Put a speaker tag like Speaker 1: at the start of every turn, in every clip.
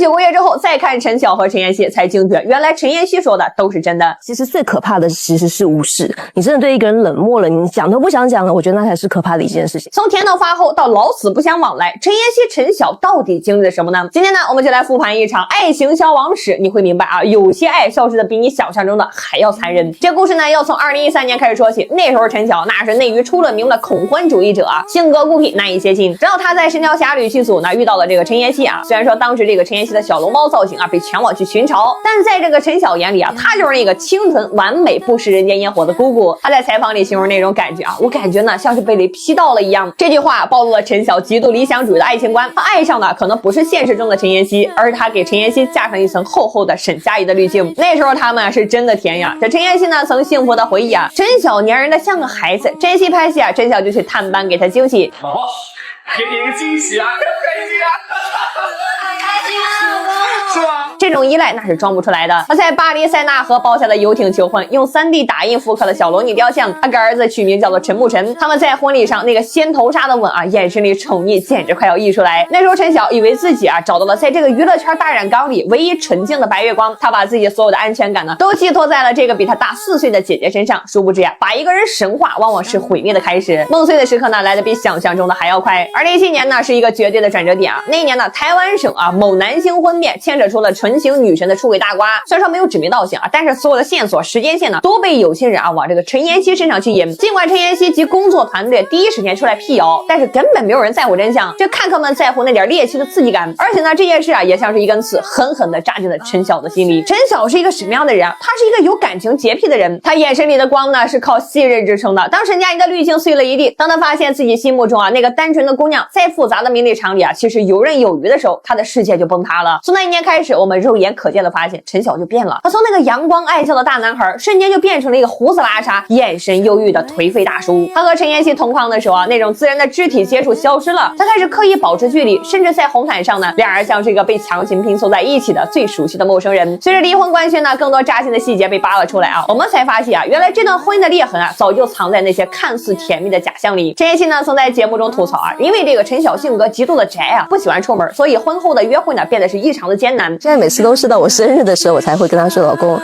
Speaker 1: 9个月之后再看陈晓和陈妍希，才惊觉原来陈妍希说的都是真的。
Speaker 2: 其实最可怕的其实是无视，你真的对一个人冷漠了，你讲都不想讲了，我觉得那才是可怕的一件事情。
Speaker 1: 从甜到发后到老死不相往来，陈妍希、陈晓到底经历了什么呢？今天呢，我们就来复盘一场爱情消亡史，你会明白啊，有些爱消失的比你想象中的还要残忍。这故事呢，要从2013年开始说起。那时候陈晓那是内娱出了名的恐婚主义者啊，性格孤僻，难以接近。直到他在《神雕侠侣》剧组呢遇到了这个陈妍希啊，虽然说当时这个陈妍希的小龙猫造型啊被全网去群嘲，但是在这个陈晓眼里啊，她就是那个清纯完美不食人间烟火的姑姑。他在采访里形容那种感觉啊，我感觉呢像是被雷劈到了一样。这句话暴露了陈晓极度理想主义的爱情观，他爱上的可能不是现实中的陈妍希，而是他给陈妍希加上一层厚厚的沈佳宜的滤镜。那时候他们是真的甜呀。这陈妍希呢曾幸福的回忆啊，陈晓粘人的像个孩子，陈妍希拍戏啊，陈晓就去探班给他惊喜。
Speaker 3: 老婆，给你一个惊喜啊，开心啊！是吗？
Speaker 1: 这种依赖那是装不出来的。他在巴黎塞纳河包下的游艇求婚，用 3D 打印复刻了小龙女雕像，他给儿子取名叫做陈沐晨。他们在婚礼上那个先头杀的吻啊，眼神里宠溺简直快要溢出来。那时候陈晓以为自己啊找到了在这个娱乐圈大染缸里唯一纯净的白月光，他把自己所有的安全感呢都寄托在了这个比他大4岁的姐姐身上。殊不知呀，把一个人神化往往是毁灭的开始。梦碎的时刻呢来得比想象中的还要快。2017年呢是一个绝对的转折点啊，那一年呢台湾省啊某男星婚变牵扯出了纯情女神的出轨大瓜，虽然说没有指名道姓啊，但是所有的线索、时间线呢都被有心人啊往这个陈妍希身上去引。尽管陈妍希及工作团队第一时间出来辟谣，但是根本没有人在乎真相，这看客们在乎那点猎奇的刺激感。而且呢，这件事啊也像是一根刺，狠狠地扎进了陈晓的心里。陈晓是一个什么样的人啊？他是一个有感情洁癖的人，他眼神里的光呢是靠信任支撑的。当沈佳宜的滤镜碎了一地，当他发现自己心目中啊那个单纯的姑娘在复杂的名利场里啊其实游刃有余的时候，他的世界就崩塌了。从那一年开始，我们肉眼可见的发现陈晓就变了，他从那个阳光爱笑的大男孩瞬间就变成了一个胡子拉碴、眼神忧郁的颓废大叔。他和陈妍希同框的时候啊，那种自然的肢体接触消失了，他开始刻意保持距离，甚至在红毯上呢，两人像是一个被强行拼凑在一起的最熟悉的陌生人。随着离婚官宣呢，更多扎心的细节被扒了出来啊，我们才发现啊，原来这段婚姻的裂痕啊，早就藏在那些看似甜蜜的假象里。陈妍希呢，曾在节目中吐槽啊，因为这个陈晓性格极度的宅啊，不喜欢出门，所以婚后的约会呢，变得是异常的艰难。
Speaker 2: 现在每次都是到我生日的时候，我才会跟他说，老公，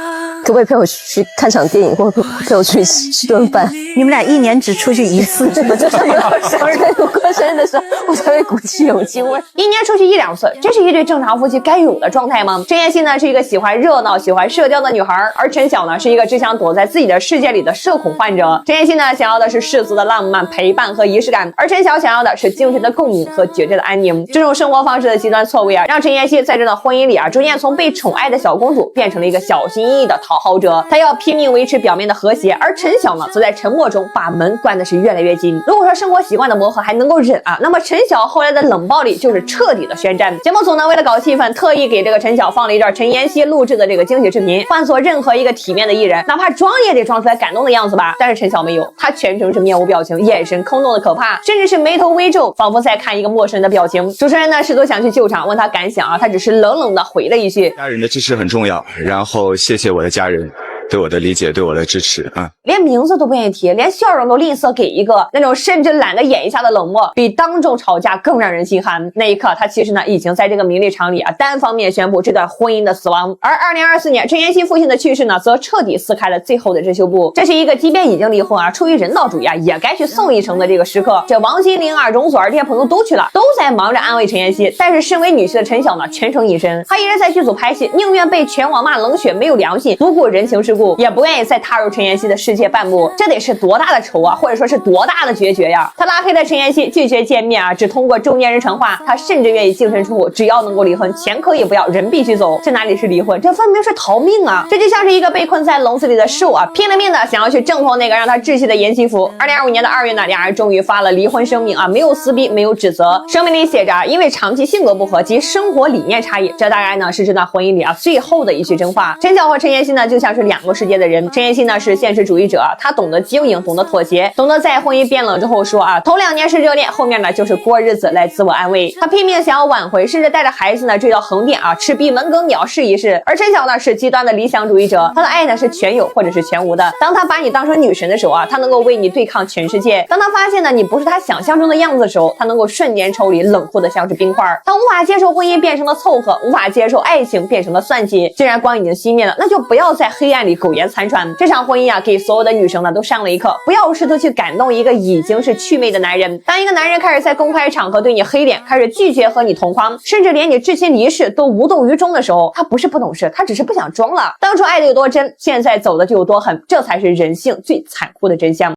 Speaker 2: 可不可以陪我去看场电影，或者陪我去吃顿饭？
Speaker 4: 你们俩1年只出去1次，
Speaker 2: 我就是有生日，我过生日的时候，我才会鼓起勇气问。
Speaker 1: 1年出去1、2次，这是一对正常夫妻该有的状态吗？陈妍希呢是一个喜欢热闹、喜欢社交的女孩，而陈晓呢是一个只想躲在自己的世界里的社恐患者。陈妍希呢想要的是世俗的浪漫、陪伴和仪式感，而陈晓想要的是精神的共鸣和绝对的安宁。这种生活方式的极端错位啊，让陈妍希在这段婚姻里啊，逐渐从被宠爱的小公主变成了一个小心翼翼的讨好者。她要拼命维持表面的和谐，而陈晓呢则在沉默中把门关的是越来越紧。如果说生活习惯的磨合还能够忍啊，那么陈晓后来的冷暴力就是彻底的宣战。节目组呢为了搞气氛，特意给这个陈晓放了一段陈妍希录制的这个惊喜视频，换做任何一个体面的艺人，哪怕装也得装出来感动的样子吧。但是陈晓没有，他全程是面无表情，眼神空洞的可怕，甚至是眉头微皱，仿佛在看一个陌生人的表情。主持人呢试图想去救场，问他感想啊，他只是冷冷的回了一句：
Speaker 5: 家人的支持很重要，然后谢谢我的家人对我的理解，对我的支持啊！
Speaker 1: 连名字都不愿意提，连笑容都吝啬给一个，那种甚至懒得演一下的冷漠，比当众吵架更让人心寒。那一刻，他其实呢已经在这个名利场里啊单方面宣布这段婚姻的死亡。而2024年，陈妍希父亲的去世呢，则彻底撕开了最后的遮羞布。这是一个即便已经离婚啊，出于人道主义啊，也该去送一程的这个时刻。这王心凌啊、容祖儿这些朋友都去了，都在忙着安慰陈妍希，但是身为女婿的陈晓呢，全程隐身。他一人在剧组拍戏，宁愿被全网骂冷血、没有良心、不顾人情世故，也不愿意再踏入陈妍希的世界半步。这得是多大的仇啊，或者说是多大的决绝呀！他拉黑了陈妍希，拒绝见面啊，只通过中间人传话。他甚至愿意净身出户，只要能够离婚，钱可以不要，人必须走。这哪里是离婚，这分明是逃命啊！这就像是一个被困在笼子里的兽啊，拼了命的想要去挣脱那个让他窒息的严希福。2025年的2月呢，两人终于发了离婚声明啊，没有撕逼，没有指责。声明里写着，因为长期性格不合及生活理念差异，这大概呢是这段婚姻里啊最后的一句真话。陈晓和陈妍希呢就像是两福世界的人。陈妍希呢是现实主义者，她懂得经营，懂得妥协，懂得在婚姻变冷之后说头2年是热恋，后面呢就是过日子来自我安慰。她拼命想要挽回，甚至带着孩子呢追到横店吃闭门羹也要试一试。而陈晓呢是极端的理想主义者，他的爱呢是全有或者是全无的。当他把你当成女神的时候他能够为你对抗全世界。当他发现呢你不是他想象中的样子的时候，他能够瞬间抽离，冷酷的像是冰块。他无法接受婚姻变成了凑合，无法接受爱情变成了算计。既然光已经熄灭了，那就不要在黑暗里苟延残喘。这场婚姻给所有的女生呢都上了一课，不要试图去感动一个已经是祛魅的男人。当一个男人开始在公开场合对你黑脸，开始拒绝和你同框，甚至连你至亲离世都无动于衷的时候，他不是不懂事，他只是不想装了。当初爱的有多真，现在走的就有多狠，这才是人性最残酷的真相。